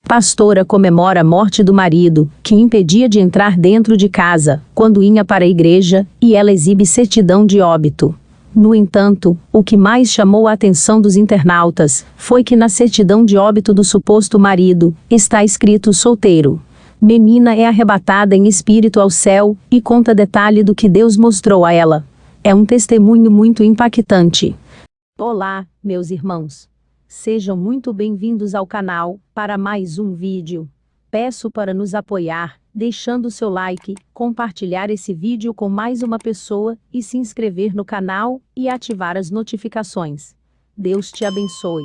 Pastora comemora a morte do marido, que impedia de entrar dentro de casa, quando ia para a igreja, e ela exibe certidão de óbito. No entanto, o que mais chamou a atenção dos internautas, foi que na certidão de óbito do suposto marido, está escrito solteiro. Menina é arrebatada em espírito ao céu, e conta detalhe do que Deus mostrou a ela. É um testemunho muito impactante. Olá, meus irmãos. Sejam muito bem-vindos ao canal, para mais um vídeo. Peço para nos apoiar, deixando seu like, compartilhar esse vídeo com mais uma pessoa, e se inscrever no canal, e ativar as notificações. Deus te abençoe.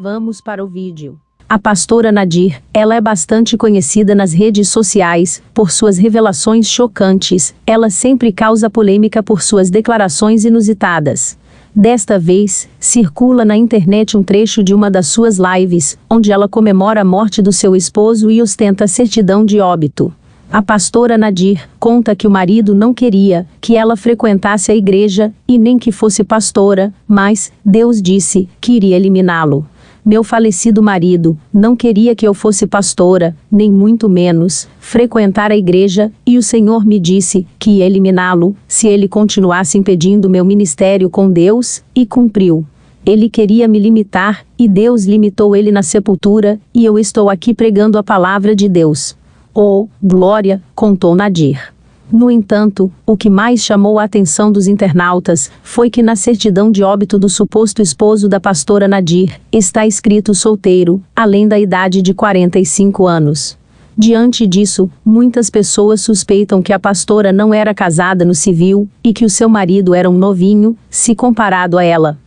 Vamos para o vídeo. A pastora Nadir, ela é bastante conhecida nas redes sociais, por suas revelações chocantes. Ela sempre causa polêmica por suas declarações inusitadas. Desta vez, circula na internet um trecho de uma das suas lives, onde ela comemora a morte do seu esposo e ostenta a certidão de óbito. A pastora Nadir conta que o marido não queria que ela frequentasse a igreja, e nem que fosse pastora, mas Deus disse que iria eliminá-lo. Meu falecido marido não queria que eu fosse pastora, nem muito menos frequentar a igreja, e o Senhor me disse que ia eliminá-lo, se ele continuasse impedindo meu ministério com Deus, e cumpriu. Ele queria me limitar, e Deus limitou ele na sepultura, e eu estou aqui pregando a palavra de Deus. Oh, glória, contou Nadir. No entanto, o que mais chamou a atenção dos internautas, foi que na certidão de óbito do suposto esposo da pastora Nadir, está escrito solteiro, além da idade de 45 anos. Diante disso, muitas pessoas suspeitam que a pastora não era casada no civil, e que o seu marido era um novinho, se comparado a ela.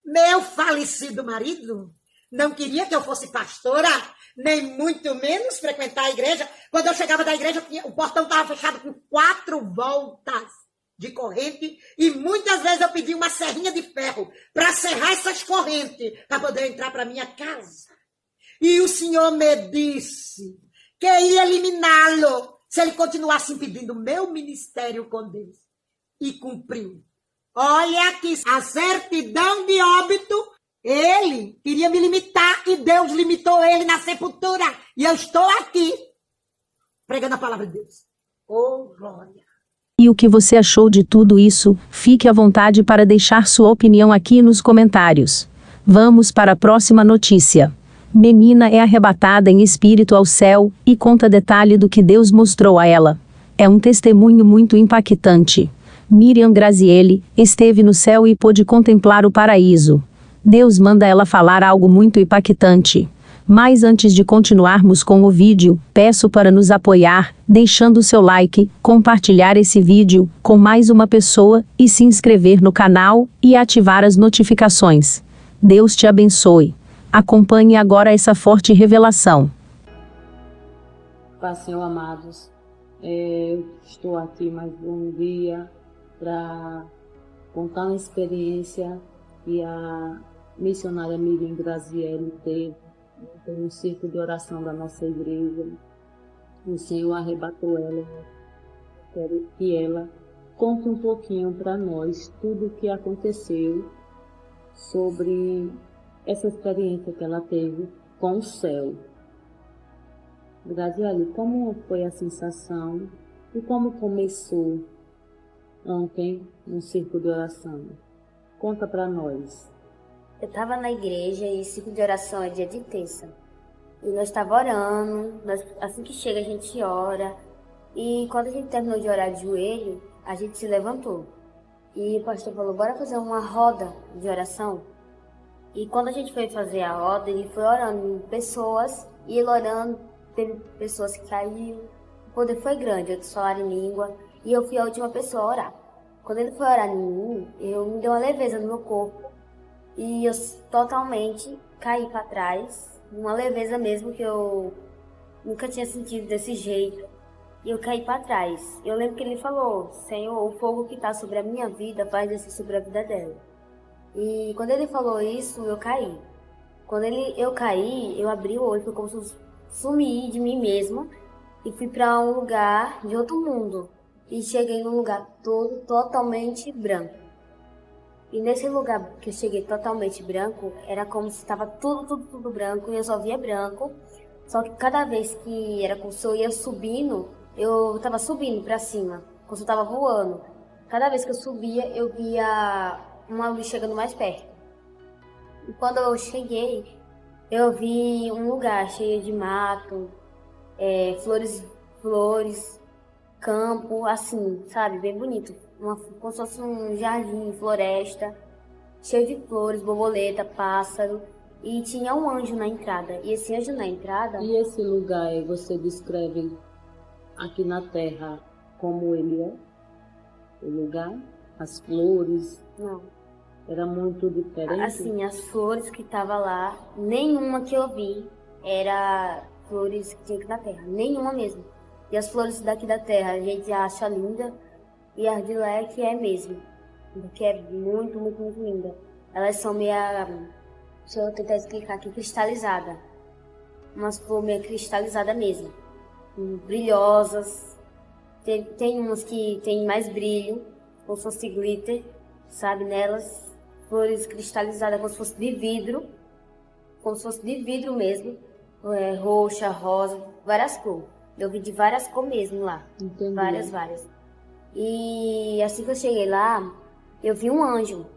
Meu falecido marido não queria que eu fosse pastora, nem muito menos frequentar a igreja. Quando eu chegava da igreja, o portão estava fechado com 4 voltas de corrente, e muitas vezes eu pedi uma serrinha de ferro para serrar essas correntes, para poder entrar para minha casa. E o Senhor me disse que ia eliminá-lo se ele continuasse impedindo o meu ministério com Deus. E cumpriu. Olha aqui, a certidão de óbito. Ele queria me limitar, e Deus limitou ele na sepultura. E eu estou aqui, pregando a palavra de Deus. Oh, glória! E o que você achou de tudo isso? Fique à vontade para deixar sua opinião aqui nos comentários. Vamos para a próxima notícia. Menina é arrebatada em espírito ao céu, e conta detalhe do que Deus mostrou a ela. É um testemunho muito impactante. Miriam Graziele esteve no céu e pôde contemplar o paraíso. Deus manda ela falar algo muito impactante. Mas antes de continuarmos com o vídeo, peço para nos apoiar, deixando seu like, compartilhar esse vídeo com mais uma pessoa, e se inscrever no canal, e ativar as notificações. Deus te abençoe. Acompanhe agora essa forte revelação. Paz, Senhor, amados. Eu estou aqui mais um dia para contar uma experiência que a missionária Miriam Graziele teve no círculo de oração da nossa igreja. O Senhor arrebatou ela. Quero que ela conte um pouquinho para nós tudo o que aconteceu sobre essa experiência que ela teve com o céu. Graziele, como foi a sensação e como começou ontem no círculo de oração? Conta para nós. Eu estava na igreja, e ciclo de oração é dia de terça. E nós estávamos orando, assim que chega a gente ora. E quando a gente terminou de orar de joelho, a gente se levantou. E o pastor falou, bora fazer uma roda de oração. E quando a gente foi fazer a roda, ele foi orando em pessoas, e ele orando, teve pessoas que caíram. O poder foi grande, eu disse falar em língua, e eu fui a última pessoa a orar. Quando ele foi orar em mim, me deu uma leveza no meu corpo. E eu totalmente caí para trás, uma leveza mesmo que eu nunca tinha sentido desse jeito. E eu caí para trás. Eu lembro que ele falou, Senhor, o fogo que está sobre a minha vida faz descer sobre a vida dela. E quando ele falou isso, eu caí. Quando eu caí, eu abri o olho, foi como se eu sumi de mim mesma e fui para um lugar de outro mundo. E cheguei num lugar todo totalmente branco. E nesse lugar que eu cheguei totalmente branco, era como se estava tudo branco, e eu só via branco. Só que cada vez que era como se eu ia subindo, eu tava subindo pra cima, como se eu tava voando. Cada vez que eu subia, eu via uma luz chegando mais perto. E quando eu cheguei, eu vi um lugar cheio de mato, flores, campo, assim, sabe? Bem bonito. Como se fosse um jardim, floresta, cheio de flores, borboleta, pássaro. E tinha um anjo na entrada. E esse anjo na entrada... E esse lugar aí você descreve aqui na Terra como ele é? O lugar? As flores? Não. Era muito diferente? Assim, as flores que tava lá, nenhuma que eu vi era flores que tinha aqui da Terra. Nenhuma mesmo. E as flores daqui da Terra a gente acha linda. E as de lá é que é mesmo. Porque é muito, muito, muito linda. Elas são meio... Deixa eu tentar explicar aqui. Cristalizada. Umas flores meio cristalizada mesmo. Brilhosas. Tem umas que tem mais brilho. Como se fosse glitter. Sabe? Nelas. Flores cristalizadas como se fosse de vidro. Como se fosse de vidro mesmo. Roxa, rosa. Várias cores. Eu vi de várias cores mesmo lá. Entendi. Várias. E assim que eu cheguei lá, eu vi um anjo.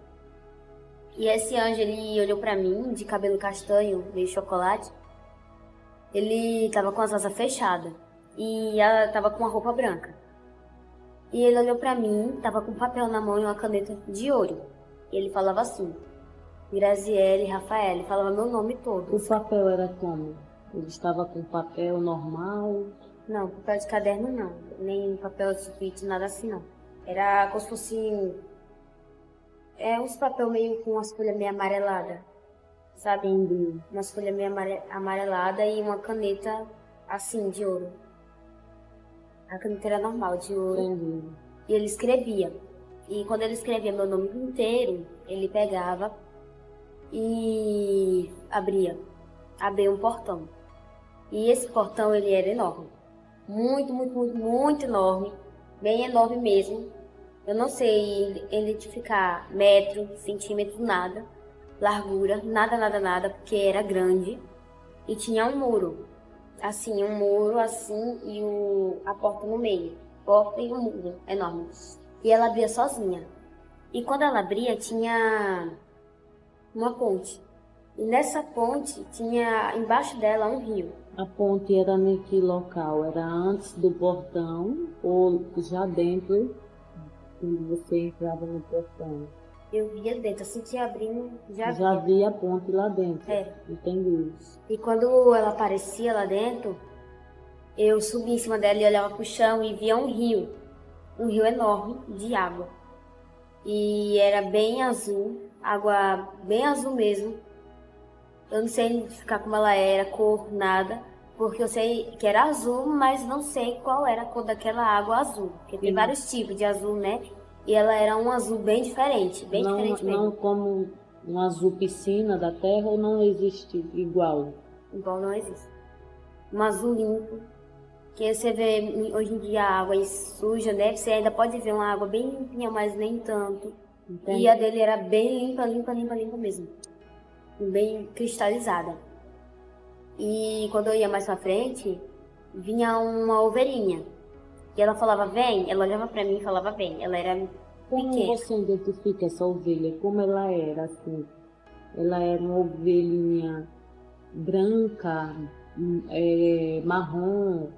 E esse anjo, ele olhou pra mim, de cabelo castanho, meio chocolate. Ele tava com as asas fechadas. E ela tava com uma roupa branca. E ele olhou pra mim, tava com um papel na mão e uma caneta de ouro. E ele falava assim, Graziele Rafael, ele falava meu nome todo. O papel era como? Ele estava com papel normal? Não, papel de caderno não, nem papel de sulfite, nada assim não. Era como se fosse uns papel meio com umas folhas meio amareladas, sabe? Entendi. Umas folhas meio amarelada e uma caneta assim, de ouro. A caneta era normal, de ouro. Entendi. E ele escrevia. E quando ele escrevia meu nome inteiro, ele pegava e abria um portão. E esse portão, ele era enorme. Muito, muito, muito, muito enorme. Bem enorme mesmo. Eu não sei identificar metro, centímetro, nada. Largura, nada, porque era grande. E tinha um muro. Assim, um muro assim e a porta no meio. Porta e um muro enorme. E ela abria sozinha. E quando ela abria, tinha uma ponte. E nessa ponte, tinha embaixo dela um rio. A ponte era em que local? Era antes do portão ou já dentro, quando você entrava no portão? Eu via dentro, assim que abrindo, já via a ponte lá dentro? É. Entendi. E quando ela aparecia lá dentro, eu subia em cima dela e olhava pro chão e via um rio enorme de água. E era bem azul, água bem azul mesmo. Eu não sei identificar como ela era, cor, nada, porque eu sei que era azul, mas não sei qual era a cor daquela água azul, porque tem vários tipos de azul, né? E ela era um azul bem diferente, diferente mesmo. Não como um azul piscina da terra ou não existe igual? Igual não existe. Um azul limpo, que você vê hoje em dia a água suja, né? Você ainda pode ver uma água bem limpinha, mas nem tanto. Entendi. E a dele era bem limpa mesmo. Bem cristalizada. E quando eu ia mais pra frente, vinha uma ovelhinha. E ela falava, vem. Ela olhava pra mim e falava, vem. Ela era Como pequena. você identifica essa ovelha? Como ela era, assim? Ela era uma ovelhinha branca, marrom?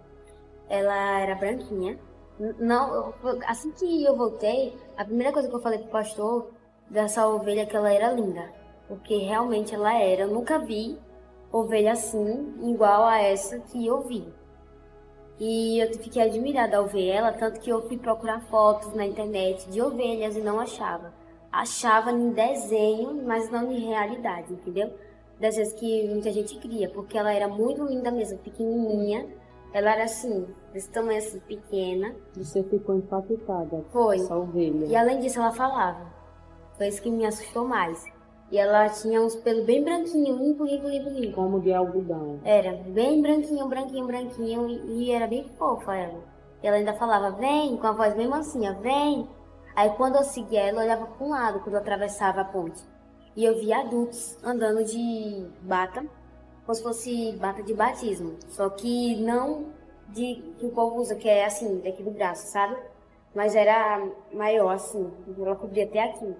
Ela era branquinha. Não, assim que eu voltei, a primeira coisa que eu falei pro pastor dessa ovelha é que ela era linda. Porque realmente ela era. Eu nunca vi ovelha assim, igual a essa que eu vi. E eu fiquei admirada ao ver ela, tanto que eu fui procurar fotos na internet de ovelhas e não achava. Achava em desenho, mas não em realidade, entendeu? Desenhos que muita gente cria, porque ela era muito linda mesmo, pequenininha. Ela era assim, desse tamanho assim, pequena. Você ficou impactada Foi. com essa ovelha. E além disso ela falava. Foi isso que me assustou mais. E ela tinha uns pelos bem branquinhos, limpo. Como de algodão. Era bem branquinho, e era bem fofa ela. E ela ainda falava, vem, com a voz bem mansinha, vem. Aí quando eu seguia ela, eu olhava para um lado, quando eu atravessava a ponte. E eu via adultos andando de bata, como se fosse bata de batismo. Só que não de que o povo usa, que é assim, daqui do braço, sabe? Mas era maior, assim, ela cobria até aqui,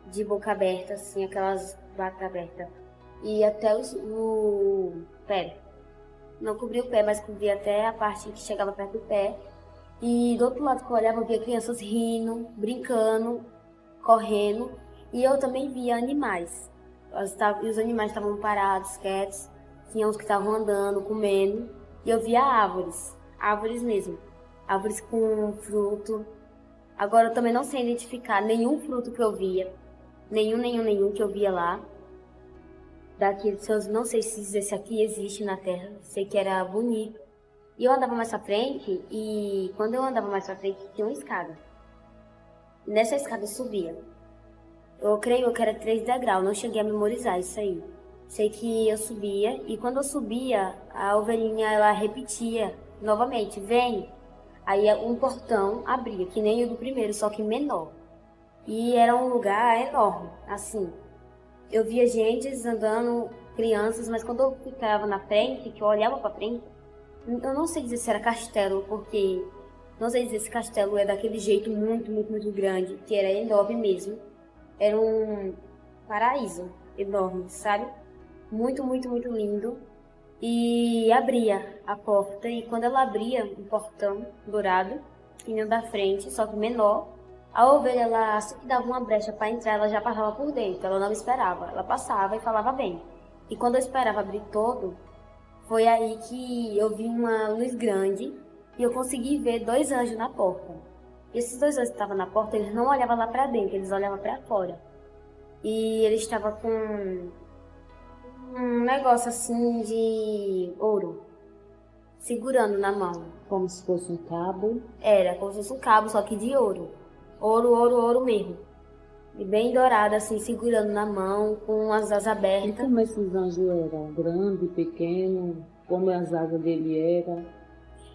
de boca aberta, assim, aquelas batas abertas. E até o pé. Não cobria o pé, mas cobria até a parte que chegava perto do pé. E do outro lado que eu olhava, eu via crianças rindo, brincando, correndo. E eu também via animais. E os animais estavam parados, quietos. Tinha uns que estavam andando, comendo. E eu via árvores. Árvores mesmo. Árvores com fruto. Agora eu também não sei identificar nenhum fruto que eu via. Nenhum que eu via lá. Daqueles, eu não sei se esse aqui existe na Terra. Sei que era bonito. E eu andava mais pra frente, e quando eu andava mais pra frente, tinha uma escada. Nessa escada eu subia. Eu creio que era 3 degraus, não cheguei a memorizar isso aí. Sei que eu subia, e quando eu subia, a ovelhinha, ela repetia novamente, vem. Aí um portão abria, que nem o do primeiro, só que menor. E era um lugar enorme, assim. Eu via gente andando, crianças, mas quando eu ficava na frente, que eu olhava pra frente, eu não sei dizer se era castelo, porque não sei dizer se castelo é daquele jeito muito grande, que era enorme mesmo. Era um paraíso enorme, sabe? Muito lindo. E abria a porta, e quando ela abria um portão dourado, vinha da frente, só que menor, a ovelha, ela, assim que dava uma brecha para entrar, ela já passava por dentro, ela não esperava. Ela passava e falava bem. E quando eu esperava abrir todo, foi aí que eu vi uma luz grande e eu consegui ver 2 anjos na porta. E esses 2 anjos que estavam na porta, eles não olhavam lá para dentro, eles olhavam para fora. E eles estavam com um negócio assim de ouro, segurando na mão. Como se fosse um cabo. Era como se fosse um cabo, só que de ouro. Ouro mesmo. E bem dourado, assim, segurando na mão, com as asas E abertas. como esses anjos eram? Grande, pequeno? Como as asas dele eram?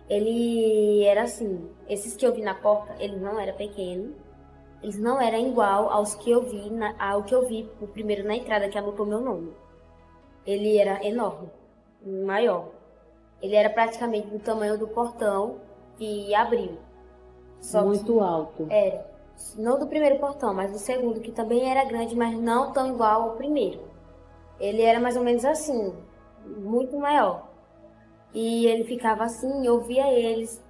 Ele era assim, esses que eu vi na porta, ele não era pequeno. Eles não eram igual aos que eu vi, ao que eu vi o primeiro na entrada, que anotou meu nome. Ele era enorme, maior. Ele era praticamente do tamanho do portão que abriu. Só Muito alto. Era. Não do primeiro portão, mas do segundo, que também era grande, mas não tão igual ao primeiro. Ele era mais ou menos assim, muito maior. E ele ficava assim, eu via eles.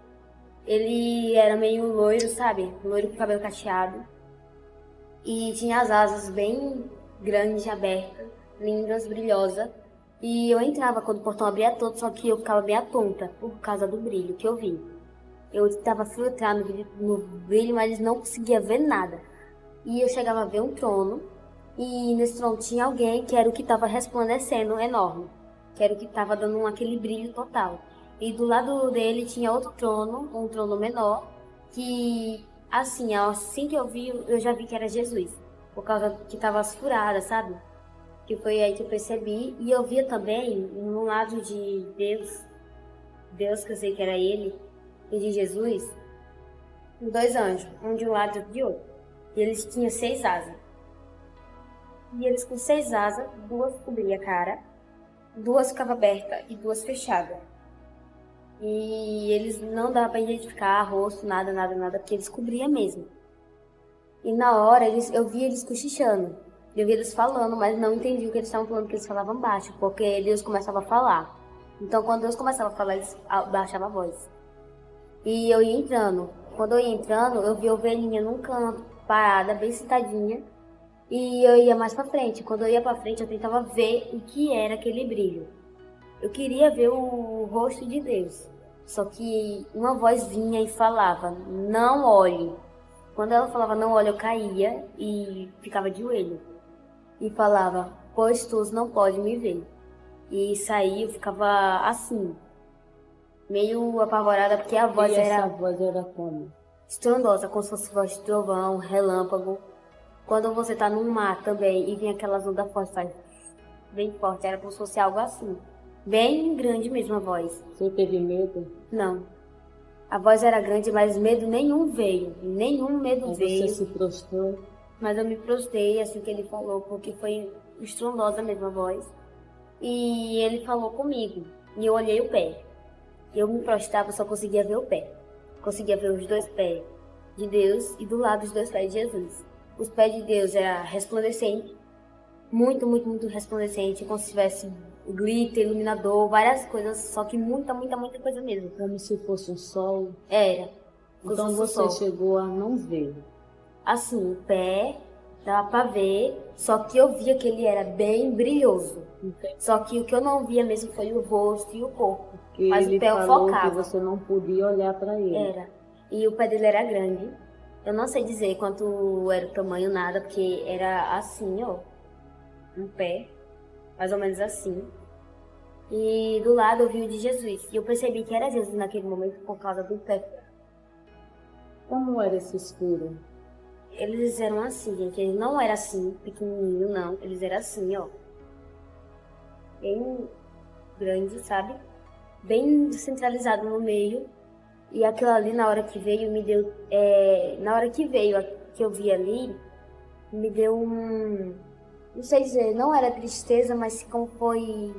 Ele era meio loiro, sabe? Loiro com cabelo cacheado. E tinha as asas bem grandes, abertas, lindas, brilhosas. E eu entrava quando o portão abria todo, só que eu ficava bem atonta por causa do brilho que eu vi. Eu estava filtrando no brilho, mas não conseguia ver nada. E eu chegava a ver um trono, e nesse trono tinha alguém que era o que estava resplandecendo enorme, que era o que estava dando aquele brilho total. E do lado dele tinha outro trono, um trono menor, que assim que eu vi, eu já vi que era Jesus, por causa que estava as furadas, sabe? Que foi aí que eu percebi. E eu via também, no lado de Deus que eu sei que era ele, e de Jesus, 2 anjos, um de um lado e outro de outro. E eles tinham 6 asas. E eles com 6 asas, 2 cobriam a cara, 2 ficavam abertas e 2 fechadas. E eles não dava para identificar rosto, nada, porque eles cobriam mesmo. E na hora eu via eles cochichando, eu via eles falando, mas não entendi o que eles estavam falando, porque eles falavam baixo, porque Deus começava a falar. Então quando Deus começava a falar, eles baixavam a voz. E eu ia entrando. Quando eu ia entrando, eu via a ovelhinha num canto, parada, bem sentadinha. E eu ia mais pra frente. Quando eu ia pra frente, eu tentava ver o que era aquele brilho. Eu queria ver o rosto de Deus. Só que uma voz vinha e falava, não olhe. Quando ela falava não olhe, eu caía e ficava de joelho. E falava, pois tu não pode me ver. E saía, eu ficava assim, meio apavorada, porque a voz E essa era voz era como? estrondosa, como se fosse voz de trovão, relâmpago. Quando você tá num mar também e vem aquelas ondas fortes, faz bem forte, era como se fosse algo assim. Bem grande mesmo a voz. Você teve medo? Não. A voz era grande, mas medo nenhum veio. Nenhum medo Aí veio. você se prostrou? Mas eu me prostrei assim que ele falou, porque foi estrondosa mesmo a voz. E ele falou comigo. E eu olhei o pé. Eu me prostrava, só conseguia ver o pé. Conseguia ver os 2 pés de Deus e do lado os 2 pés de Jesus. Os pés de Deus era resplandecente, muito, muito, muito resplandecente, como se tivesse glitter, iluminador, várias coisas, só que muita, muita, muita coisa mesmo. Como se fosse um sol. Era. Então você chegou a não ver. Assim, o pé dava pra ver, só que eu via que ele era bem brilhoso. Entendi. Só que o que eu não via mesmo foi o rosto e o corpo. Que Mas ele o pé eu falou focava. que você não podia olhar para ele. Era. E o pé dele era grande. Eu não sei dizer quanto era o tamanho, nada, porque era assim, ó. Um pé, mais ou menos assim. E do lado eu vi o de Jesus. E eu percebi que era Jesus naquele momento por causa do pé. Como era esse escuro? Eles eram assim, gente. Eles não eram assim, pequenininho, não. Eles eram assim, ó. Bem grande, sabe? Bem centralizado no meio. E aquilo ali, na hora que veio, me deu... na hora que veio, que eu vi ali, me deu um... Não sei dizer, não era tristeza, mas como foi...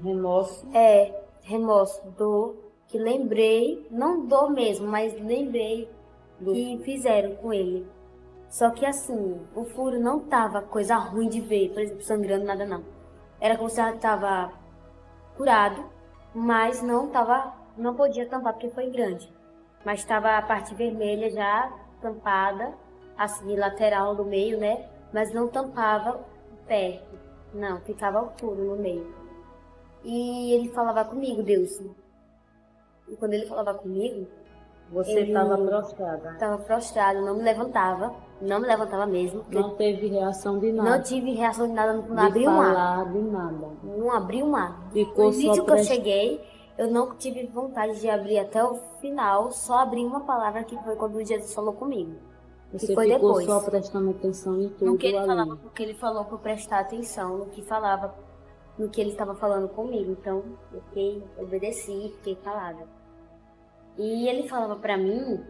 Remorso. Remorso, dor. Que lembrei, não dor mesmo, mas lembrei que fizeram com ele. Só que assim, o furo não tava coisa ruim de ver, por exemplo, sangrando, nada não. Era como se ela tava curado, mas não podia tampar porque foi grande. Mas estava a parte vermelha já tampada, assim, lateral no meio, né? Mas não tampava o pé, não, ficava o furo no meio. E ele falava comigo, Deus. E quando ele falava comigo, você estava prostrada. Estava prostrado, não me levantava mesmo. Não teve reação de nada. Não tive reação de nada, não abri um ar. De nada. Não abri um ar. Ficou No início que eu cheguei, eu não tive vontade de abrir até o final, só abri uma palavra que foi quando Jesus falou comigo. Você que foi ficou depois. Só prestando atenção em tudo no que ele ali. falava, porque ele falou para eu prestar atenção no que falava, no que ele estava falando comigo. Então, eu obedeci, fiquei calada. E ele falava pra mim,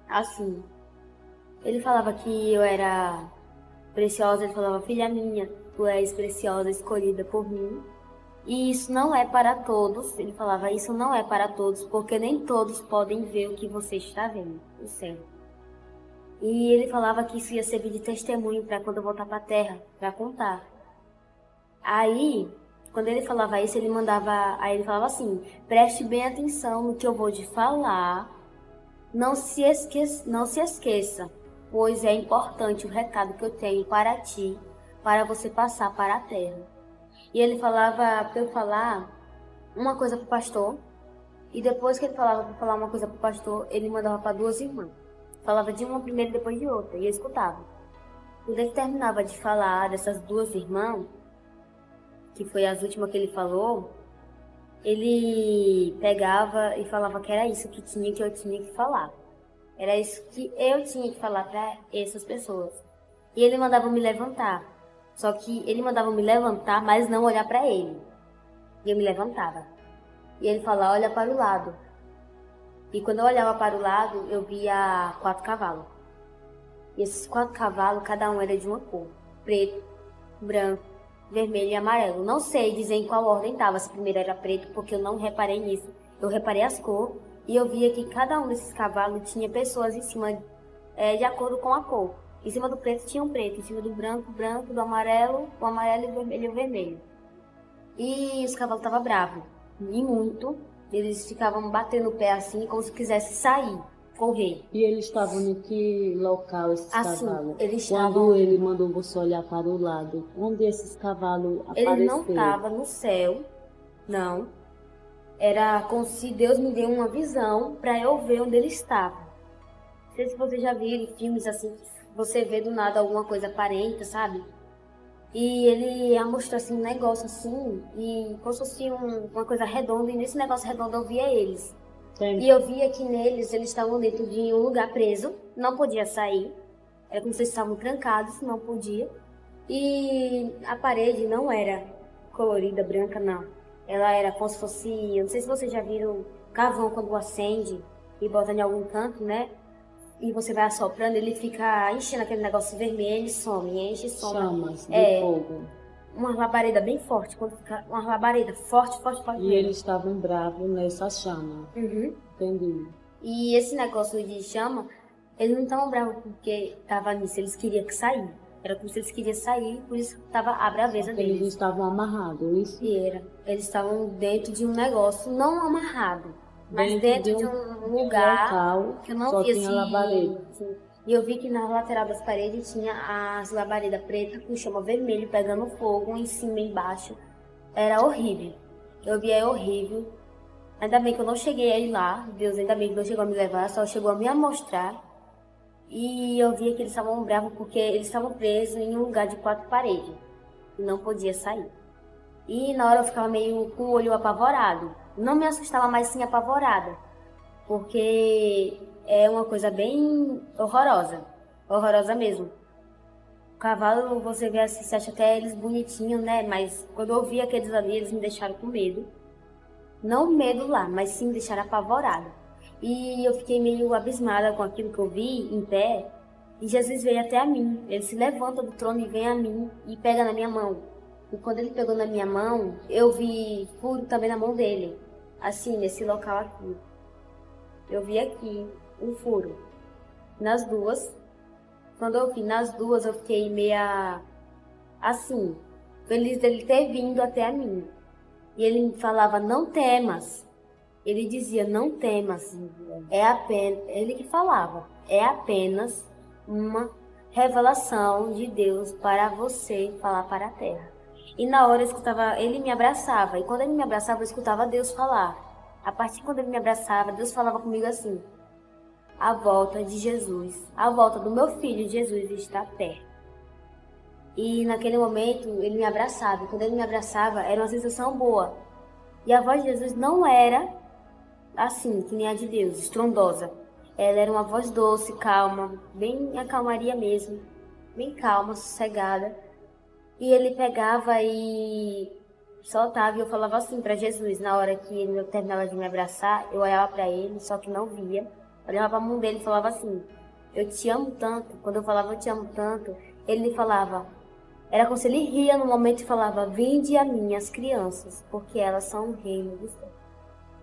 assim, ele falava que eu era preciosa, ele falava, filha minha, tu és preciosa, escolhida por mim. E isso não é para todos, ele falava, isso não é para todos, porque nem todos podem ver o que você está vendo, o céu. E ele falava que isso ia servir de testemunho para quando eu voltar para a terra, para contar. Aí... Quando ele falava isso, ele falava assim, preste bem atenção no que eu vou te falar, não se esqueça, pois é importante o recado que eu tenho para ti, para você passar para a terra. E ele falava para eu falar uma coisa para o pastor, e depois que ele falava para falar uma coisa para o pastor, ele mandava para 2 irmãs. Falava de uma primeiro e depois de outra, e eu escutava. Quando ele terminava de falar dessas 2 irmãs, que foi as últimas que ele falou, ele pegava e falava que era isso que eu tinha que falar. Era isso que eu tinha que falar para essas pessoas. E ele mandava me levantar. Só que ele mandava me levantar, mas não olhar para ele. E eu me levantava. E ele falava, olha para o lado. E quando eu olhava para o lado, eu via 4 cavalos. E esses 4 cavalos, cada um era de uma cor. Preto, branco, vermelho e amarelo. Não sei dizer em qual ordem estava, se primeiro era preto, porque eu não reparei nisso. Eu reparei as cores e eu via que cada um desses cavalos tinha pessoas em cima, de acordo com a cor. Em cima do preto tinha um preto, em cima do branco, branco, do amarelo, o amarelo e o vermelho, o vermelho. E os cavalos estavam bravos, e muito. Eles ficavam batendo o pé assim, como se quisessem sair, correr. E eles estavam em que local, esses assim, cavalos? Eles Quando estavam... ele mandou você olhar para o lado, onde esses cavalos apareceram? Ele não estava no céu, não. Era como se Deus me deu uma visão para eu ver onde ele estava. Não sei se você já viu filmes assim, você vê do nada alguma coisa aparenta, sabe? E ele mostrou assim um negócio assim, e como se fosse uma coisa redonda, e nesse negócio redondo eu via eles. Sim. E eu via que neles, eles estavam dentro de um lugar preso, não podia sair. Era como se eles estavam trancados, não podia. E a parede não era colorida, branca, não. Ela era como se fosse, eu não sei se vocês já viram carvão quando acende e bota em algum canto, né? E você vai assoprando, ele fica enchendo aquele negócio vermelho e some, enche e some. Chamas de fogo. uma labareda bem forte, quando fica uma labareda forte, forte, forte. E eles estavam bravos nessa chama. Uhum. Entendi. E esse negócio de chama, eles não estavam bravos porque tava nisso, eles queriam que sair. Era como se eles queriam sair, por isso tava a braveza Porque eles deles. estavam amarrados, isso? E era. Eles estavam dentro de um negócio, não amarrado, mas dentro de um lugar local, que eu não só via tinha assim, labareda. assim. E eu vi que na lateral das paredes tinha as labaredas pretas com chama vermelho pegando fogo em cima e embaixo. Era horrível. Eu vi, é horrível. Ainda bem que eu não cheguei a ir lá. Deus ainda bem que não chegou a me levar, só chegou a me mostrar. E eu via que eles estavam bravos porque eles estavam presos em um lugar de 4 paredes. E não podia sair. E na hora eu ficava meio com o olho apavorado. Não me assustava, mas sim apavorada. Porque é uma coisa bem horrorosa. Horrorosa mesmo. O cavalo, você vê assim, você acha até eles bonitinhos, né? Mas quando eu vi aqueles ali, eles me deixaram com medo. Não medo lá, mas sim me deixaram apavorada. E eu fiquei meio abismada com aquilo que eu vi em pé. E Jesus veio até a mim. Ele se levanta do trono e vem a mim e pega na minha mão. E quando ele pegou na minha mão, eu vi furo também na mão dele. Assim, nesse local aqui. Eu vi aqui um furo. Nas duas. Quando eu vi nas duas, eu fiquei meia assim, feliz dele ter vindo até a mim. E ele me falava, não temas. Ele dizia, não temas. É apenas, ele que falava, é apenas uma revelação de Deus para você falar para a terra. E na hora eu escutava, ele me abraçava. E quando ele me abraçava, eu escutava Deus falar. A partir de quando ele me abraçava, Deus falava comigo assim, a volta de Jesus, a volta do meu filho Jesus está perto. E naquele momento ele me abraçava. E quando ele me abraçava, era uma sensação boa. E a voz de Jesus não era assim, que nem a de Deus, estrondosa. Ela era uma voz doce, calma, bem a calmaria mesmo. Bem calma, sossegada. E ele pegava e soltava e eu falava assim para Jesus. Na hora que ele terminava de me abraçar, eu olhava para ele, só que não via. Olhava para a mão dele e falava assim, eu te amo tanto. Quando eu falava eu te amo tanto, ele falava, era como se ele ria no momento e falava, vinde a mim as crianças, porque elas são o reino do céu.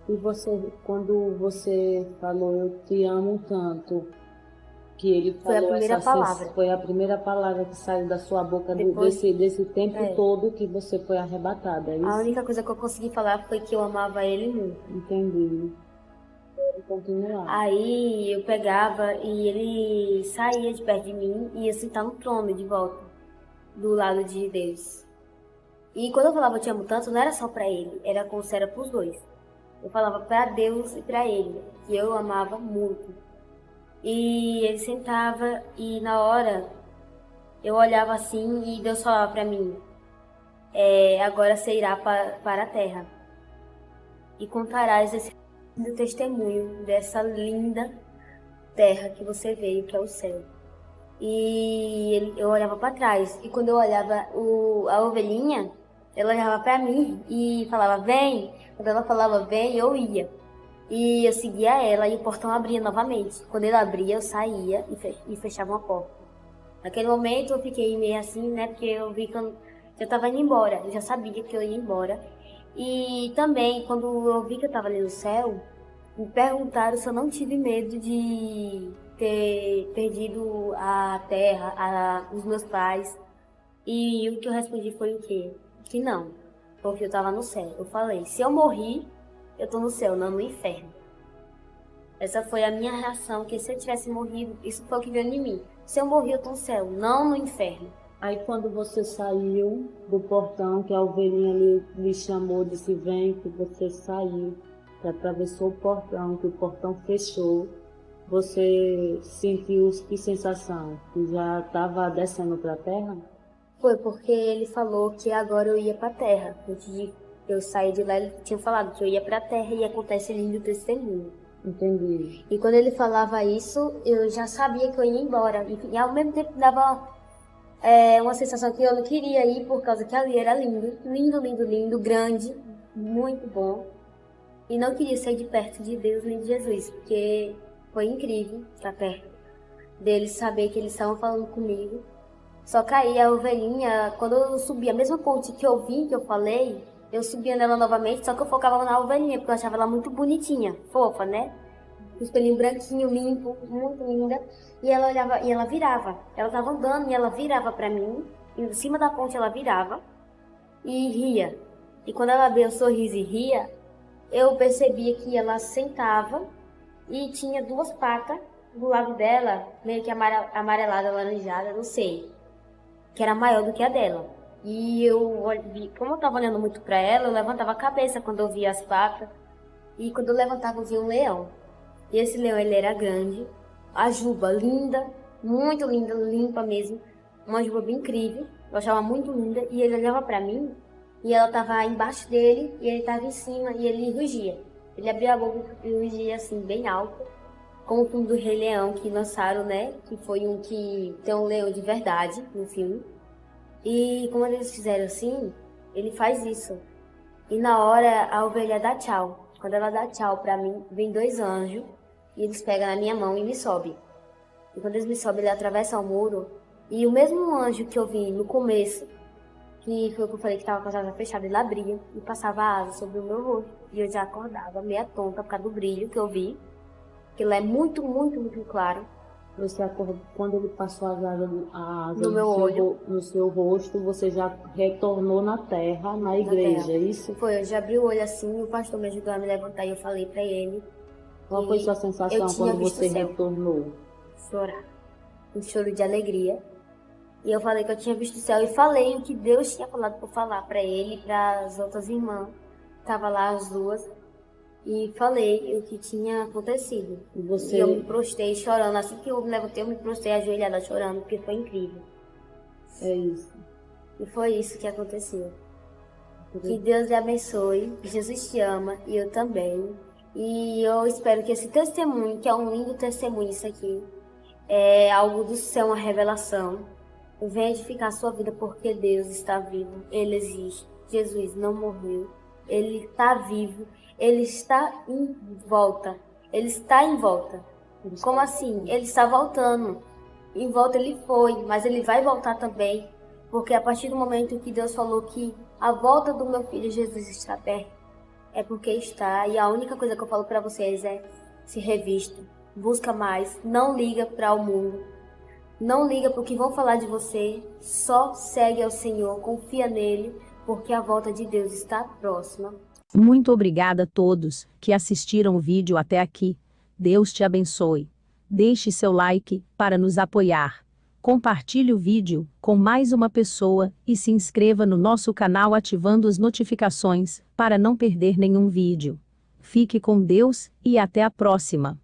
E você, quando você falou eu te amo tanto, que ele Foi a falou primeira palavra. foi a primeira palavra que saiu da sua boca Depois- desse tempo É. todo que você foi arrebatada, é A isso? única coisa que eu consegui falar foi que eu amava ele muito. Entendi. Pode continuar. Aí eu pegava e ele saía de perto de mim e ia sentar no trono de volta, do lado de Deus. E quando eu falava eu te amo tanto, não era só pra ele, era como se era pros dois. Eu falava pra Deus e pra ele, que eu amava muito. E ele sentava e na hora eu olhava assim e Deus falava pra mim, agora você irá para a terra e contarás esse lindo testemunho dessa linda terra que você veio, que é o céu. E eu olhava para trás e quando eu olhava a ovelhinha, ela olhava para mim e falava vem. Quando ela falava vem, eu ia. E eu seguia ela e o portão abria novamente. Quando ele abria, eu saía e fechava uma porta. Naquele momento eu fiquei meio assim, né? Porque eu vi que eu já estava indo embora. Eu já sabia que eu ia embora. E também, quando eu vi que eu estava ali no céu, me perguntaram se eu não tive medo de ter perdido a terra, os meus pais. E o que eu respondi foi o quê? Que não, porque eu estava no céu. Eu falei, se eu morri, eu tô no céu, não no inferno. Essa foi a minha reação, que se eu tivesse morrido, isso foi o que veio em mim. Se eu morri, eu tô no céu, não no inferno. Aí quando você saiu do portão, que a ovelhinha lhe chamou, disse vem, que você saiu, que atravessou o portão, que o portão fechou, você sentiu que sensação? Que já estava descendo para a terra? Foi porque ele falou que agora eu ia pra terra. Antes de eu sair de lá, ele tinha falado que eu ia pra terra e acontece lindo testemunho. Entendi. E quando ele falava isso, eu já sabia que eu ia embora. E ao mesmo tempo dava uma sensação que eu não queria ir, por causa que ali era lindo. Lindo, lindo, lindo, grande, muito bom. E não queria sair de perto de Deus nem de Jesus, porque foi incrível estar perto deles, saber que eles estavam falando comigo. Só que aí a ovelhinha, quando eu subia, a mesma ponte que eu vi, que eu falei, eu subia nela novamente, só que eu focava na ovelhinha, porque eu achava ela muito bonitinha, fofa, né? Com os pelinhos branquinhos, limpo, muito linda. E ela olhava, e ela virava. Ela tava andando e ela virava pra mim, e em cima da ponte ela virava e ria. E quando ela abria o sorriso e ria, eu percebia que ela sentava e tinha duas patas do lado dela, meio que amarelada, alaranjada, não sei, que era maior do que a dela. E como eu tava olhando muito pra ela, eu levantava a cabeça quando eu via as patas. E quando eu levantava, eu via um leão. E esse leão, ele era grande, a juba linda, muito linda, limpa mesmo, uma juba bem incrível, eu achava muito linda, e ele olhava pra mim, e ela tava embaixo dele, e ele tava em cima, e ele rugia. Ele abria a boca e rugia assim, bem alto, como o filme do Rei Leão que lançaram, né, que foi um que tem um leão de verdade no filme. E como eles fizeram assim, ele faz isso. E na hora a ovelha dá tchau. Quando ela dá tchau pra mim, vem dois anjos e eles pegam na minha mão e me sobem. E quando eles me sobem, ele atravessa o muro. E o mesmo anjo que eu vi no começo, que foi o que eu falei que estava com as asas fechadas, ele abria e passava a asa sobre o meu rosto. E eu já acordava meia tonta por causa do brilho que eu vi. Que lá é muito, muito, muito claro. Você acordou, quando ele passou a asa No meu olho. No seu rosto, você já retornou na terra, na igreja, é isso? Foi, eu já abri o olho assim, o pastor me ajudou a me levantar e eu falei pra ele. Qual foi sua sensação quando você retornou? Chorar. Um choro de alegria. E eu falei que eu tinha visto o céu e falei o que Deus tinha falado pra falar pra ele e pras outras irmãs. Tava lá as duas. E falei o que tinha acontecido. E eu me prostei chorando. Assim que eu me levantei, eu me prostei ajoelhada chorando, porque foi incrível. É isso. E foi isso que aconteceu. Que Deus lhe abençoe. Jesus te ama e eu também. E eu espero que esse testemunho, que é um lindo testemunho isso aqui, é algo do céu, uma revelação, venha edificar a sua vida, porque Deus está vivo. Ele existe. Jesus não morreu. Ele está vivo. Ele está em volta. Ele está em volta. Como assim? Ele está voltando. Em volta ele foi, mas ele vai voltar também. Porque a partir do momento que Deus falou que a volta do meu filho Jesus está perto, é porque está. E a única coisa que eu falo para vocês é: se revista, busca mais, não liga para o mundo, não liga para o que vão falar de você, só segue ao Senhor, confia nele, porque a volta de Deus está próxima. Muito obrigada a todos que assistiram o vídeo até aqui. Deus te abençoe. Deixe seu like para nos apoiar. Compartilhe o vídeo com mais uma pessoa e se inscreva no nosso canal ativando as notificações para não perder nenhum vídeo. Fique com Deus e até a próxima.